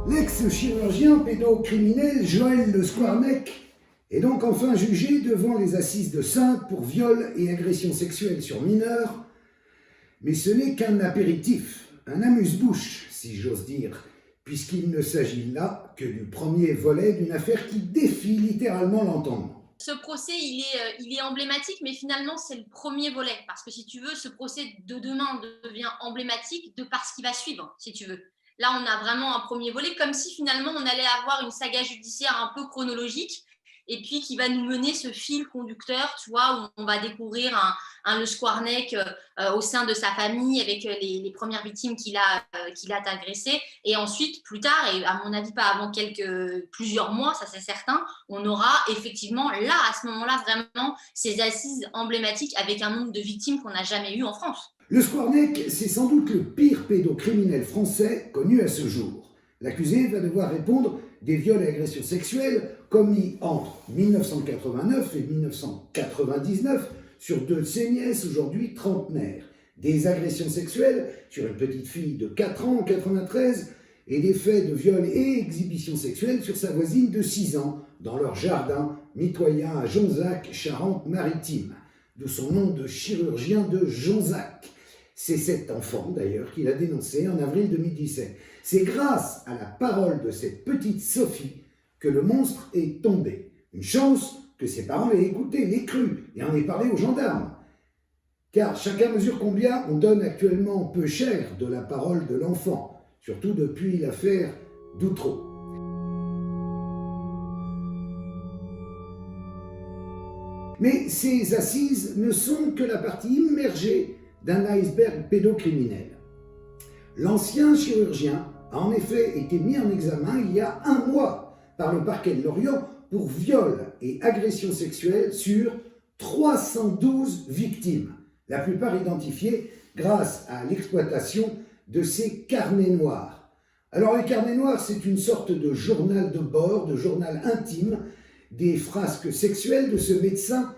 L'ex-chirurgien pédocriminel Joël Le Squarnec est donc enfin jugé devant les assises de Saintes pour viol et agression sexuelle sur mineurs. Mais ce n'est qu'un apéritif, un amuse-bouche, si j'ose dire, puisqu'il ne s'agit là que du premier volet d'une affaire qui défie littéralement l'entendement. Ce procès, il est emblématique, mais finalement, c'est le premier volet. Parce que si tu veux, ce procès de demain devient emblématique de par ce qui va suivre, si tu veux. Là, on a vraiment un premier volet, comme si finalement, on allait avoir une saga judiciaire un peu chronologique, et puis qui va nous mener ce fil conducteur, tu vois, où on va découvrir un Le Squarnec au sein de sa famille, avec les premières victimes qu'il a agressées. Et ensuite, plus tard, et à mon avis pas avant plusieurs mois, ça c'est certain, on aura effectivement là, à ce moment-là, vraiment ces assises emblématiques avec un nombre de victimes qu'on n'a jamais eu en France. Le Squarnec, c'est sans doute le pire pédocriminel français connu à ce jour. L'accusé va devoir répondre des viols et agressions sexuelles commis entre 1989 et 1999 sur deux de ses nièces, aujourd'hui trentenaires. Des agressions sexuelles sur une petite fille de 4 ans en 93 et des faits de viol et exhibition sexuelle sur sa voisine de 6 ans dans leur jardin mitoyen à Jonzac, Charente-Maritime, d'où son nom de chirurgien de Jonzac. C'est cet enfant, d'ailleurs, qu'il a dénoncé en avril 2017. C'est grâce à la parole de cette petite Sophie que le monstre est tombé. Une chance que ses parents l'aient écouté, l'aient cru et en aient parlé aux gendarmes. Car chacun mesure combien on donne actuellement peu cher de la parole de l'enfant, surtout depuis l'affaire d'Outreau. Mais ces assises ne sont que la partie immergée d'un iceberg pédocriminel. L'ancien chirurgien a en effet été mis en examen il y a 1 mois par le parquet de Lorient pour viol et agression sexuelle sur 312 victimes, la plupart identifiées grâce à l'exploitation de ces carnets noirs. Alors les carnets noirs, c'est une sorte de journal de bord, de journal intime, des frasques sexuelles de ce médecin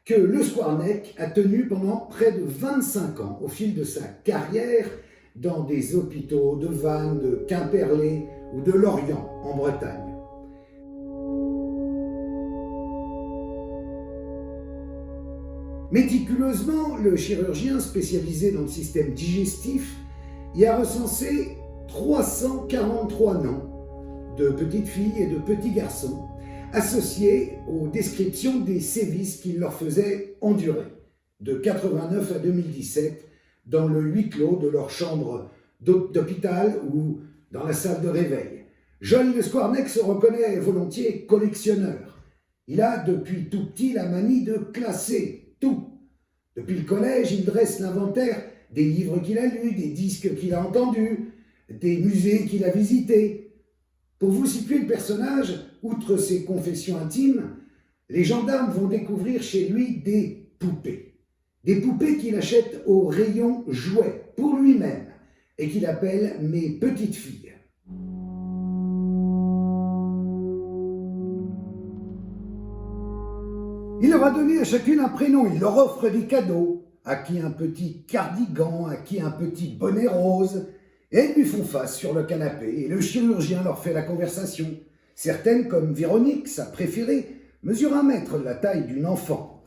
que Le Squarnec a tenu pendant près de 25 ans au fil de sa carrière dans des hôpitaux de Vannes, de Quimperlé ou de Lorient en Bretagne. Méticuleusement, le chirurgien spécialisé dans le système digestif y a recensé 343 noms de petites filles et de petits garçons associés aux descriptions des sévices qu'il leur faisait endurer, de 89 à 2017, dans le huis clos de leur chambre d'hôpital ou dans la salle de réveil. Joël Le Squarnec se reconnaît volontiers collectionneur. Il a depuis tout petit la manie de classer tout. Depuis le collège, il dresse l'inventaire des livres qu'il a lus, des disques qu'il a entendus, des musées qu'il a visités. Pour vous situer le personnage, outre ses confessions intimes, les gendarmes vont découvrir chez lui des poupées. Des poupées qu'il achète au rayon jouets, pour lui-même, et qu'il appelle « mes petites filles ». Il leur a donné à chacune un prénom, il leur offre des cadeaux, à qui un petit cardigan, à qui un petit bonnet rose, et elles lui font face sur le canapé, et le chirurgien leur fait la conversation. Certaines, comme Véronique, sa préférée, mesurent 1 mètre de la taille d'une enfant.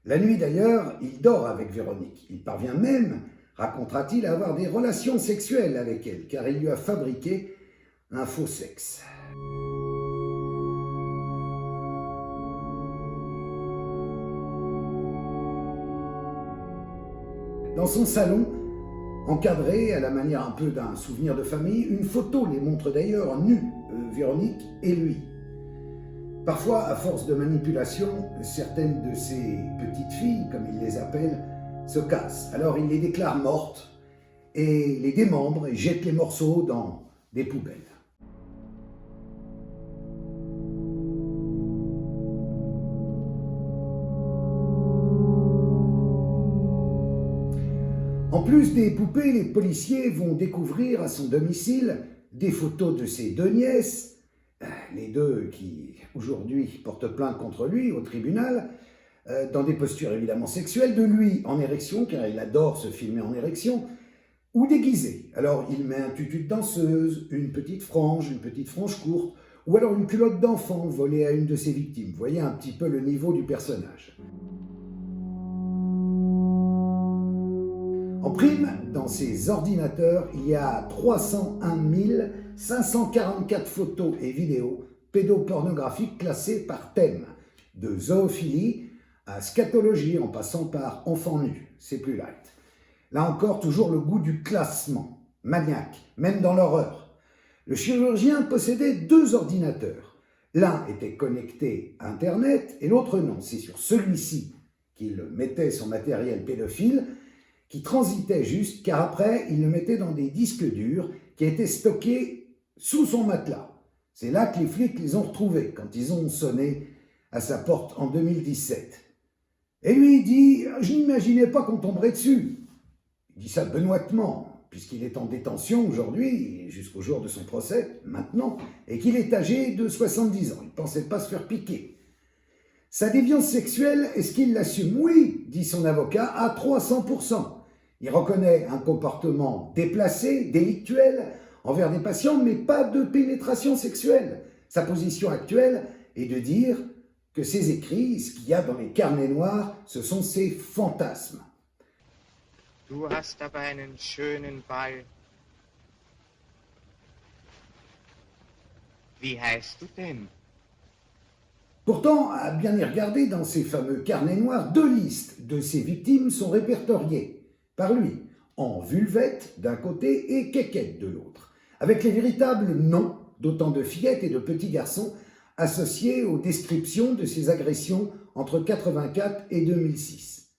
La nuit d'ailleurs, il dort avec Véronique. Il parvient même, racontera-t-il, à avoir des relations sexuelles avec elle, car il lui a fabriqué un faux sexe. Dans son salon, encadré à la manière un peu d'un souvenir de famille, une photo les montre d'ailleurs nus, Véronique et lui. Parfois, à force de manipulation, certaines de ces petites filles, comme il les appelle, se cassent. Alors il les déclare mortes et les démembre et jette les morceaux dans des poubelles. En plus des poupées, les policiers vont découvrir à son domicile des photos de ses 2 nièces, les 2 qui aujourd'hui portent plainte contre lui au tribunal, dans des postures évidemment sexuelles, de lui en érection, car il adore se filmer en érection, ou déguisé. Alors il met un tutu de danseuse, une petite frange courte, ou alors une culotte d'enfant volée à une de ses victimes. Vous voyez un petit peu le niveau du personnage. En prime, dans ces ordinateurs, il y a 301 544 photos et vidéos pédopornographiques classées par thème, de zoophilie à scatologie en passant par enfants nus, c'est plus light. Là encore, toujours le goût du classement, maniaque, même dans l'horreur. Le chirurgien possédait 2 ordinateurs. L'un était connecté à Internet et l'autre non. C'est sur celui-ci qu'il mettait son matériel pédophile, qui transitait juste, car après, il le mettait dans des disques durs qui étaient stockés sous son matelas. C'est là que les flics les ont retrouvés, quand ils ont sonné à sa porte en 2017. Et lui, il dit « Je n'imaginais pas qu'on tomberait dessus ». Il dit ça benoîtement, puisqu'il est en détention aujourd'hui, jusqu'au jour de son procès, maintenant, et qu'il est âgé de 70 ans. Il ne pensait pas se faire piquer. Sa déviance sexuelle, est-ce qu'il l'assume? Oui, dit son avocat, à 300%. Il reconnaît un comportement déplacé, délictuel, envers des patients, mais pas de pénétration sexuelle. Sa position actuelle est de dire que ses écrits, ce qu'il y a dans les carnets noirs, ce sont ses fantasmes. Du hast aber einen schönen Ball. Wie heißt du denn? Pourtant, à bien y regarder, dans ces fameux carnets noirs, 2 listes de ses victimes sont répertoriées par lui, en vulvette d'un côté et quéquette de l'autre, avec les véritables noms d'autant de fillettes et de petits garçons associés aux descriptions de ses agressions entre 84 et 2006.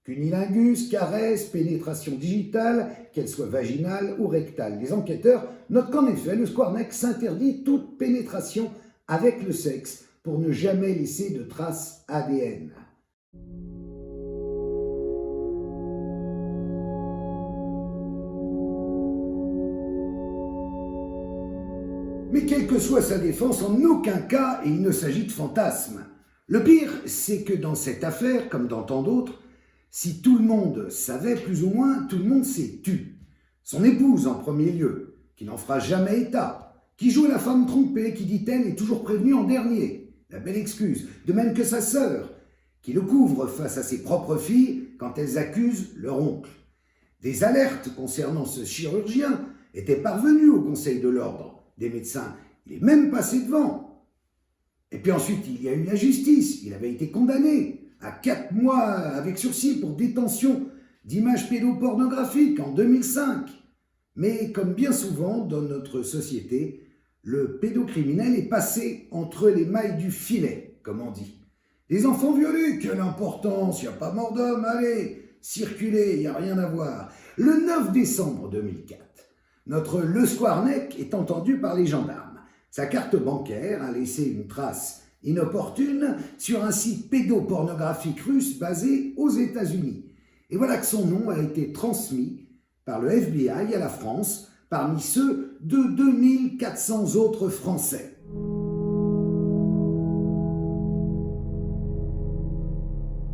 Cunilingus, caresse, pénétration digitale, qu'elle soit vaginale ou rectale. Les enquêteurs notent qu'en effet, le Squarneck s'interdit toute pénétration avec le sexe pour ne jamais laisser de traces ADN. Mais quelle que soit sa défense, en aucun cas il ne s'agit de fantasme. Le pire, c'est que dans cette affaire, comme dans tant d'autres, si tout le monde savait plus ou moins, tout le monde s'est tu. Son épouse en premier lieu, qui n'en fera jamais état, qui joue la femme trompée, qui dit-elle est toujours prévenue en dernier, la belle excuse, de même que sa sœur, qui le couvre face à ses propres filles quand elles accusent leur oncle. Des alertes concernant ce chirurgien étaient parvenues au Conseil de l'Ordre des médecins. Il est même passé devant. Et puis ensuite, il y a eu la justice. Il avait été condamné à 4 mois avec sursis pour détention d'images pédopornographiques en 2005. Mais comme bien souvent dans notre société, le pédocriminel est passé entre les mailles du filet, comme on dit. Les enfants violés, quelle importance, il n'y a pas mort d'homme, allez, circulez, il n'y a rien à voir. Le 9 décembre 2004, notre Le Squarneck est entendu par les gendarmes. Sa carte bancaire a laissé une trace inopportune sur un site pédopornographique russe basé aux États-Unis. Et voilà que son nom a été transmis par le FBI à la France, parmi ceux de 2400 autres Français.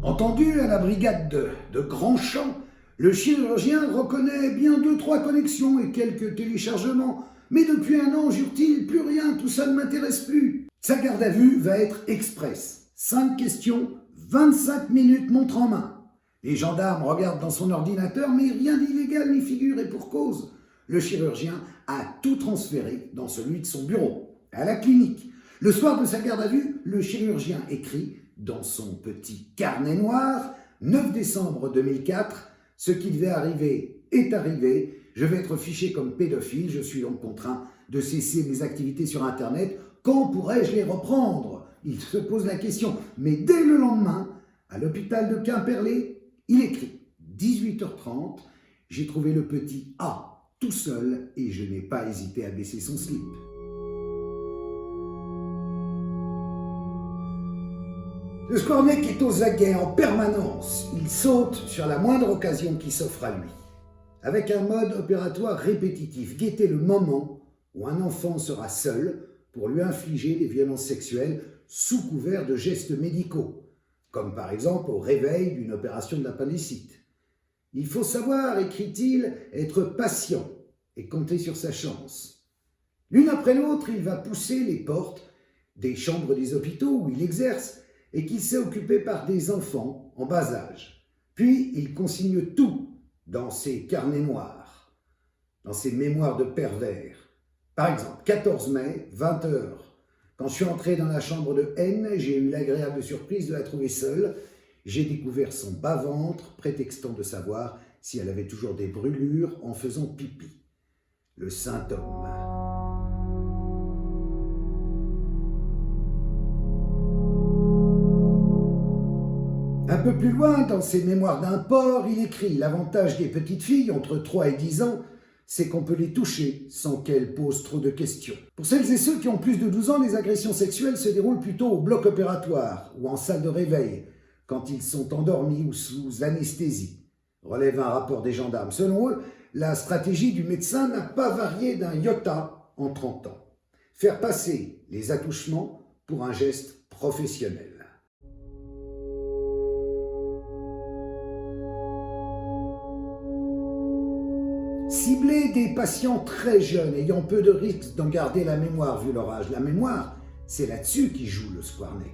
Entendu à la brigade de Grandchamp, le chirurgien reconnaît bien 2-3 connexions et quelques téléchargements, mais depuis 1 an, jure-t-il, plus rien, tout ça ne m'intéresse plus. Sa garde à vue va être express. 5 questions, 25 minutes montre en main. Les gendarmes regardent dans son ordinateur, mais rien d'illégal n'y figure, et pour cause. Le chirurgien a tout transféré dans celui de son bureau, à la clinique. Le soir de sa garde à vue, le chirurgien écrit dans son petit carnet noir, 9 décembre 2004, « Ce qui devait arriver est arrivé, je vais être fiché comme pédophile, je suis donc contraint de cesser mes activités sur Internet. Quand pourrais-je les reprendre ?» Il se pose la question, mais dès le lendemain, à l'hôpital de Quimperlé, il écrit « 18h30, j'ai trouvé le petit A tout seul et je n'ai pas hésité à baisser son slip. » Le Squarneck est aux aguets en permanence. Il saute sur la moindre occasion qui s'offre à lui. Avec un mode opératoire répétitif, guetter le moment où un enfant sera seul pour lui infliger des violences sexuelles sous couvert de gestes médicaux, comme par exemple au réveil d'une opération de l'appendicite. Il faut savoir, écrit-il, être patient et compter sur sa chance. L'une après l'autre, il va pousser les portes des chambres des hôpitaux où il exerce et qu'il s'est occupé par des enfants en bas âge. Puis il consigne tout dans ses carnets noirs, dans ses mémoires de pervers. Par exemple, 14 mai, 20 heures. Quand je suis entré dans la chambre de N, j'ai eu l'agréable surprise de la trouver seule. J'ai découvert son bas-ventre, prétextant de savoir si elle avait toujours des brûlures en faisant pipi. Le saint homme. Un peu plus loin, dans ses mémoires d'un porc, il écrit « L'avantage des petites filles entre 3 et 10 ans, c'est qu'on peut les toucher sans qu'elles posent trop de questions. » Pour celles et ceux qui ont plus de 12 ans, les agressions sexuelles se déroulent plutôt au bloc opératoire ou en salle de réveil, quand ils sont endormis ou sous anesthésie, relève un rapport des gendarmes. Selon eux, la stratégie du médecin n'a pas varié d'un iota en 30 ans. Faire passer les attouchements pour un geste professionnel. Cibler des patients très jeunes, ayant peu de risques d'en garder la mémoire vu leur âge. La mémoire, c'est là-dessus qui joue le Squarneck.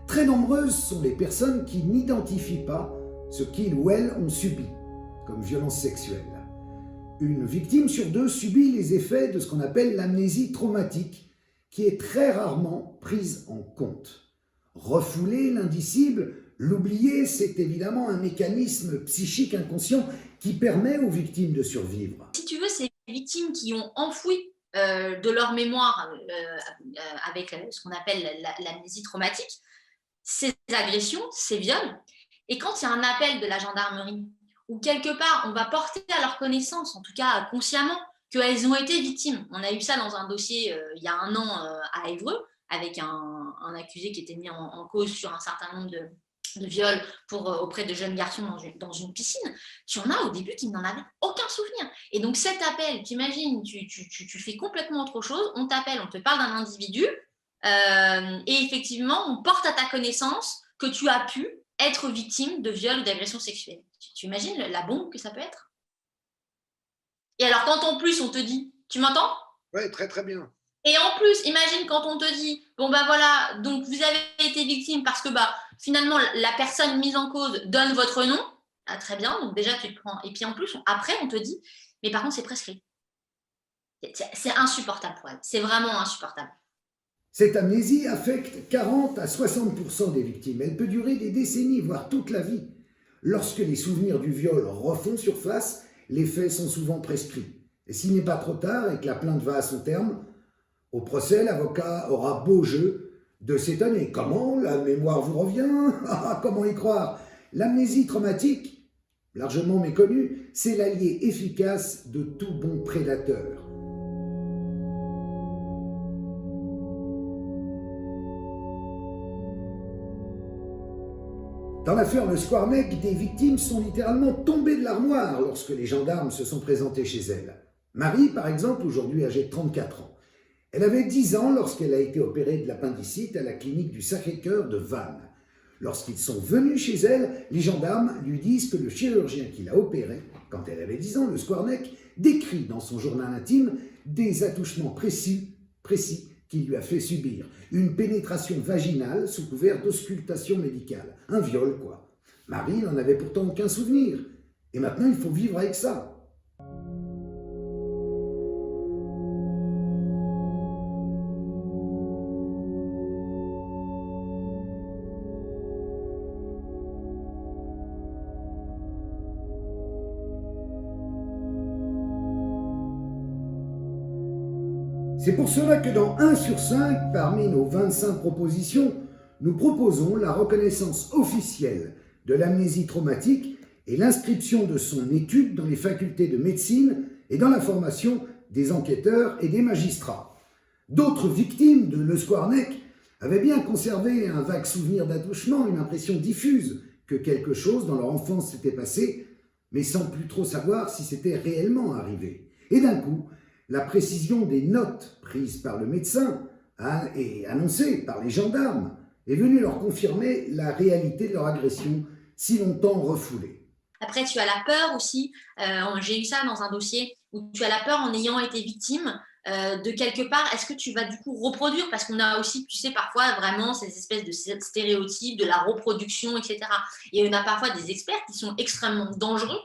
Très nombreuses sont les personnes qui n'identifient pas ce qu'ils ou elles ont subi, comme violence sexuelle. Une victime sur 2 subit les effets de ce qu'on appelle l'amnésie traumatique, qui est très rarement prise en compte. Refouler l'indicible, l'oublier, c'est évidemment un mécanisme psychique inconscient qui permet aux victimes de survivre. Si tu veux, ces victimes qui ont enfoui de leur mémoire avec ce qu'on appelle l'amnésie traumatique, ces agressions, ces viols, et quand il y a un appel de la gendarmerie, ou quelque part on va porter à leur connaissance, en tout cas consciemment, qu'elles ont été victimes. On a eu ça dans un dossier il y a 1 an à Évreux, avec un accusé qui était mis en cause sur un certain nombre de viols auprès de jeunes garçons dans une piscine. Tu en as au début qui n'en avaient aucun souvenir. Et donc cet appel, t'imagines, tu fais complètement autre chose, on t'appelle, on te parle d'un individu, et effectivement, on porte à ta connaissance que tu as pu être victime de viol ou d'agression sexuelle. Tu imagines la bombe que ça peut être? Et alors, quand en plus on te dit, tu m'entends? Oui, très très bien. Et en plus, imagine quand on te dit, bon ben voilà, donc vous avez été victime parce que finalement la personne mise en cause donne votre nom, ah, très bien, donc déjà tu te prends. Et puis en plus, après on te dit, mais par contre c'est prescrit. C'est insupportable pour elle, c'est vraiment insupportable. Cette amnésie affecte 40 à 60% des victimes. Elle peut durer des décennies, voire toute la vie. Lorsque les souvenirs du viol refont surface, les faits sont souvent prescrits. Et s'il n'est pas trop tard et que la plainte va à son terme, au procès, l'avocat aura beau jeu de s'étonner. Comment la mémoire vous revient? Comment y croire? L'amnésie traumatique, largement méconnue, c'est l'allié efficace de tout bon prédateur. Dans l'affaire Le Squarneck, des victimes sont littéralement tombées de l'armoire lorsque les gendarmes se sont présentés chez elles. Marie, par exemple, aujourd'hui âgée de 34 ans. Elle avait 10 ans lorsqu'elle a été opérée de l'appendicite à la clinique du Sacré-Cœur de Vannes. Lorsqu'ils sont venus chez elle, les gendarmes lui disent que le chirurgien qui l'a opérée, quand elle avait 10 ans, Le Squarneck, décrit dans son journal intime des attouchements précis qu'il lui a fait subir. Une pénétration vaginale sous couvert d'auscultation médicale. Un viol, quoi. Marie n'en avait pourtant aucun souvenir. Et maintenant, il faut vivre avec ça. C'est pour cela que dans 1 sur 5, parmi nos 25 propositions, nous proposons la reconnaissance officielle de l'amnésie traumatique et l'inscription de son étude dans les facultés de médecine et dans la formation des enquêteurs et des magistrats. D'autres victimes de Le Squarneck avaient bien conservé un vague souvenir d'attouchement, une impression diffuse que quelque chose dans leur enfance s'était passé, mais sans plus trop savoir si c'était réellement arrivé. Et d'un coup, la précision des notes prises par le médecin et annoncées par les gendarmes est venue leur confirmer la réalité de leur agression si longtemps refoulée. Après, tu as la peur aussi. J'ai eu ça dans un dossier où tu as la peur en ayant été victime de quelque part. Est-ce que tu vas du coup reproduire? Parce qu'on a aussi, tu sais, parfois vraiment ces espèces de stéréotypes de la reproduction, etc. Et on a parfois des experts qui sont extrêmement dangereux,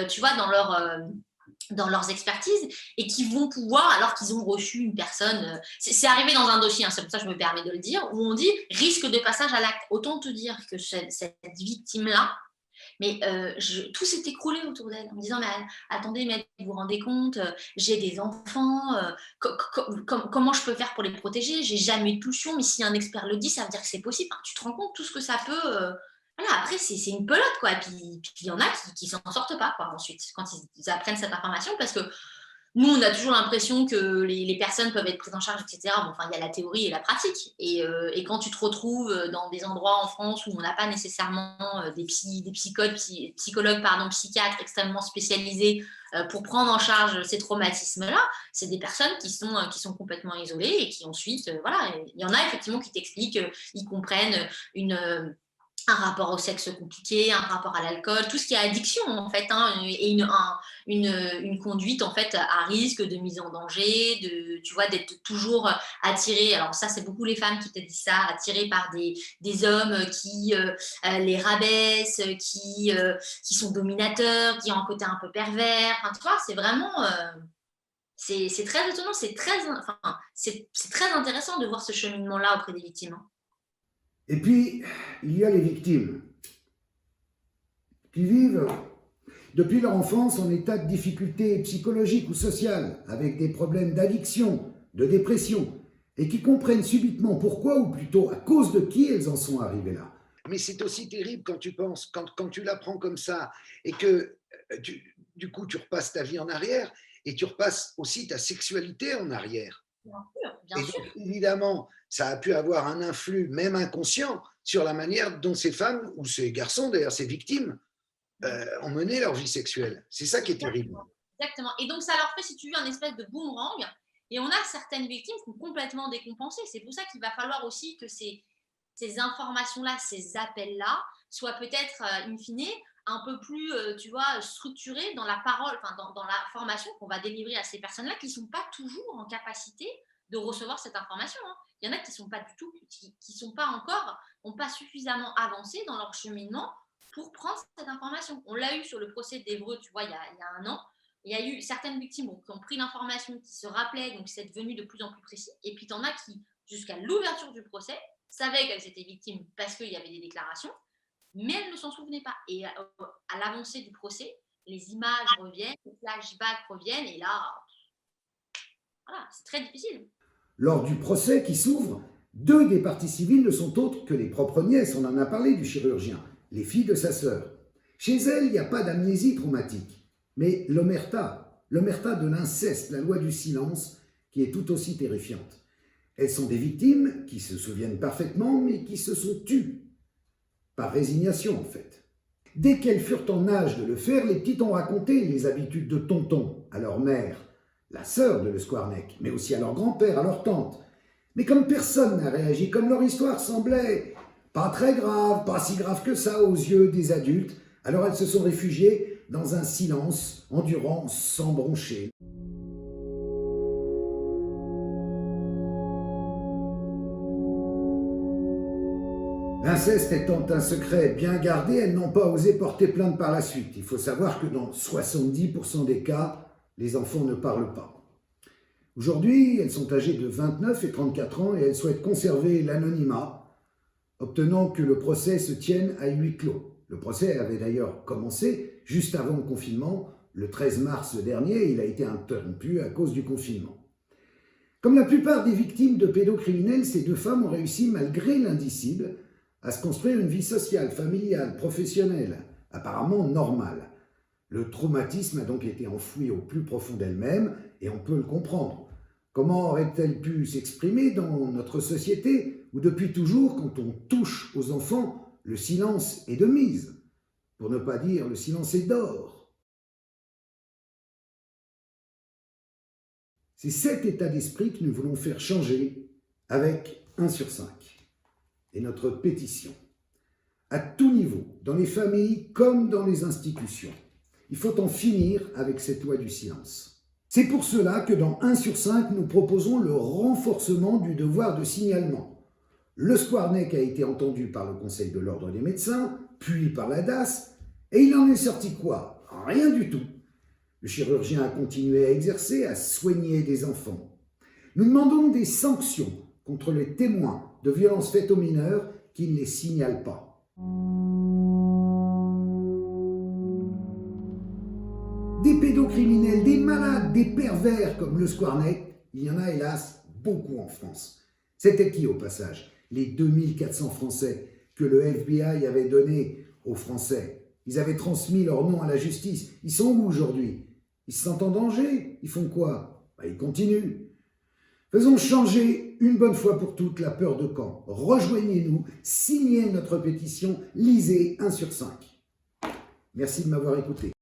tu vois, dans leurs expertises et qui vont pouvoir, alors qu'ils ont reçu une personne, c'est arrivé dans un dossier, hein, c'est pour ça que je me permets de le dire, où on dit risque de passage à l'acte. Autant te dire que cette victime-là, mais tout s'est écroulé autour d'elle en me disant mais attendez, mais vous vous rendez compte, j'ai des enfants, comment je peux faire pour les protéger? J'ai jamais eu de pulsion, mais si un expert le dit, ça veut dire que c'est possible. Enfin, tu te rends compte tout ce que ça peut. Voilà, après, c'est une pelote, quoi. Et puis il y en a qui s'en sortent pas, quoi, ensuite, quand ils apprennent cette information, parce que nous, on a toujours l'impression que les personnes peuvent être prises en charge, etc. Bon, enfin, il y a la théorie et la pratique. Et quand tu te retrouves dans des endroits en France où on n'a pas nécessairement des psychologues, pardon, psychiatres extrêmement spécialisés pour prendre en charge ces traumatismes-là, c'est des personnes qui sont complètement isolées et qui ensuite, voilà, il y en a effectivement qui t'expliquent, ils comprennent un rapport au sexe compliqué, un rapport à l'alcool, tout ce qui est addiction en fait, hein, et une conduite en fait à risque de mise en danger, tu vois, d'être toujours attiré. Alors ça, c'est beaucoup les femmes qui te disent ça, attirées par des hommes qui les rabaissent, qui sont dominateurs, qui ont un côté un peu pervers. Enfin, tu vois, c'est vraiment c'est très étonnant, c'est très intéressant de voir ce cheminement-là auprès des victimes, hein. Et puis, il y a les victimes qui vivent depuis leur enfance en état de difficulté psychologique ou sociale, avec des problèmes d'addiction, de dépression, et qui comprennent subitement pourquoi, ou plutôt à cause de qui elles en sont arrivées là. Mais c'est aussi terrible quand tu penses, quand tu l'apprends comme ça, et que du coup tu repasses ta vie en arrière, et tu repasses aussi ta sexualité en arrière. Bien sûr. Donc, évidemment, ça a pu avoir un influx, même inconscient, sur la manière dont ces femmes, ou ces garçons d'ailleurs, ces victimes, ont mené leur vie sexuelle. C'est ça qui est terrible. Exactement. Et donc, ça leur fait, si tu veux, un espèce de boomerang. Et on a certaines victimes qui sont complètement décompensées. C'est pour ça qu'il va falloir aussi que ces informations-là, ces appels-là, soient peut-être, in fine, un peu plus, tu vois, structurés dans la parole, enfin, dans la formation qu'on va délivrer à ces personnes-là qui ne sont pas toujours en capacité de recevoir cette information, hein. Il y en a qui ne sont pas du tout, qui sont pas encore, n'ont pas suffisamment avancé dans leur cheminement pour prendre cette information. On l'a eu sur le procès d'Évreux, tu vois, il y a un an. Il y a eu certaines victimes qui ont pris l'information, qui se rappelaient, donc c'est devenu de plus en plus précis. Et puis, tu en as qui, jusqu'à l'ouverture du procès, savaient qu'elles étaient victimes parce qu'il y avait des déclarations, mais elles ne s'en souvenaient pas. Et à l'avancée du procès, les images reviennent, les flashbacks reviennent, et là, voilà, c'est très difficile. Lors du procès qui s'ouvre, deux des parties civiles ne sont autres que les propres nièces, on en a parlé du chirurgien, les filles de sa sœur. Chez elles, il n'y a pas d'amnésie traumatique, mais l'omerta de l'inceste, la loi du silence, qui est tout aussi terrifiante. Elles sont des victimes qui se souviennent parfaitement, mais qui se sont tues. Par résignation, en fait. Dès qu'elles furent en âge de le faire, les petites ont raconté les habitudes de tonton à leur mère, la sœur de Le Squarnec, mais aussi à leur grand-père, à leur tante. Mais comme personne n'a réagi, comme leur histoire semblait pas très grave, pas si grave que ça aux yeux des adultes, alors elles se sont réfugiées dans un silence endurant sans broncher. L'inceste étant un secret bien gardé, elles n'ont pas osé porter plainte par la suite. Il faut savoir que dans 70% des cas, les enfants ne parlent pas. Aujourd'hui, elles sont âgées de 29 et 34 ans et elles souhaitent conserver l'anonymat, obtenant que le procès se tienne à huis clos. Le procès avait d'ailleurs commencé juste avant le confinement. Le 13 mars dernier, il a été interrompu à cause du confinement. Comme la plupart des victimes de pédocriminels, ces deux femmes ont réussi, malgré l'indicible, à se construire une vie sociale, familiale, professionnelle, apparemment normale. Le traumatisme a donc été enfoui au plus profond d'elle-même, et on peut le comprendre. Comment aurait-elle pu s'exprimer dans notre société où depuis toujours, quand on touche aux enfants, le silence est de mise, pour ne pas dire le silence est d'or. C'est cet état d'esprit que nous voulons faire changer avec 1 sur 5 et notre pétition. à tout niveau, dans les familles comme dans les institutions. Il faut en finir avec cette loi du silence. C'est pour cela que dans 1 sur 5, nous proposons le renforcement du devoir de signalement. Le Squarnec a été entendu par le Conseil de l'Ordre des médecins, puis par la DAS, et il en est sorti quoi? Rien du tout. Le chirurgien a continué à exercer, à soigner des enfants. Nous demandons des sanctions contre les témoins de violences faites aux mineurs qui ne les signalent pas. Des pédocriminels, des malades, des pervers comme le Squarnec, il y en a hélas beaucoup en France. C'était qui au passage? Les 2400 Français que le FBI avait donnés aux Français. Ils avaient transmis leur nom à la justice. Ils sont où aujourd'hui? Ils se sentent en danger? Ils font quoi? Ils continuent. Faisons changer une bonne fois pour toutes la peur de camp. Rejoignez-nous, signez notre pétition, lisez 1 sur 5. Merci de m'avoir écouté.